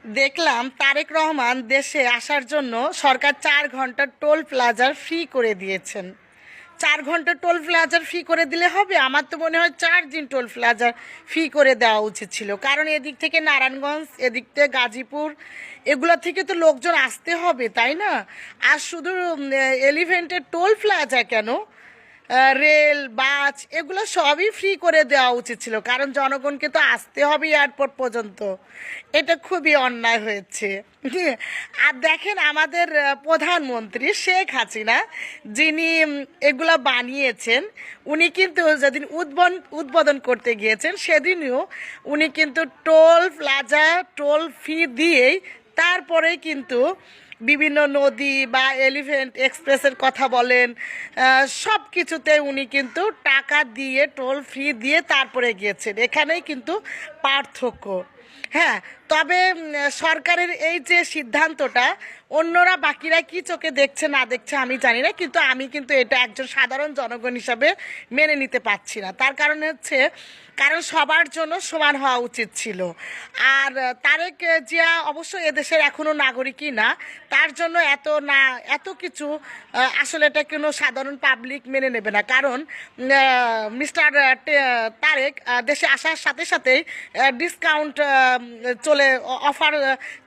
দেখলাম তারেক রহমান দেশে আসার জন্য সরকার 4 ঘন্টা টোল প্লাজার ফ্রি করে দিয়েছেন। 4 ঘন্টা টোল প্লাজার ফ্রি করে দিলে হবে? আমার তো মনে হয় 4 দিন টোল প্লাজার ফ্রি করে দেওয়া উচিত ছিল, কারণ এদিক থেকে নারায়ণগঞ্জ, এদিক থেকে গাজীপুর, এগুলো থেকে তো লোকজন আসতে হবে, তাই না? আর শুধু এলিভেন্টের টোল প্লাজা কেন, রেল, বাস, এগুলো সবই ফ্রি করে দেওয়া উচিত ছিল, কারণ জনগণকে তো আসতে হবে এয়ারপোর্ট পর্যন্ত। এটা খুবই অন্যায় হয়েছে। আর দেখেন আমাদের প্রধানমন্ত্রী শেখ হাসিনা, যিনি এগুলো বানিয়েছেন, উনি কিন্তু যেদিন উদ্বোধন করতে গিয়েছেন সেদিনও উনি কিন্তু টোল প্লাজা, টোল ফি দিয়েই তারপরেই কিন্তু বিভিন্ন নদী বা এলিফ্যান্ট এক্সপ্রেসের কথা বলেন, সব কিছুতে উনি কিন্তু টাকা দিয়ে, টোল ফি দিয়ে তারপরে গিয়েছেন। এখানেই কিন্তু পার্থক্য। হ্যাঁ, তবে সরকারের এই যে সিদ্ধান্তটা, অন্যরা বাকিরা কি চোখে দেখছে না দেখছে আমি জানি না, কিন্তু আমি কিন্তু এটা একজন সাধারণ জনগণ হিসাবে মেনে নিতে পারছি না। তার কারণে হচ্ছে, কারণ সবার জন্য সমান হওয়া উচিত ছিল। আর তারেক জিয়া অবশ্য এদেশের এখনও নাগরিকই না, তার জন্য এত কিছু আসলে এটা কোনো সাধারণ পাবলিক মেনে নেবে না, কারণ মিস্টার তারেক দেশে আসার সাথে সাথেই ডিসকাউন্ট চলে, অফার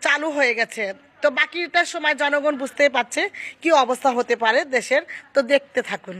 চালু হয়ে গেছে। তো বাকিটার সময় জনগণ বুঝতেই পারছে কি অবস্থা হতে পারে দেশের। তো দেখতে থাকুন।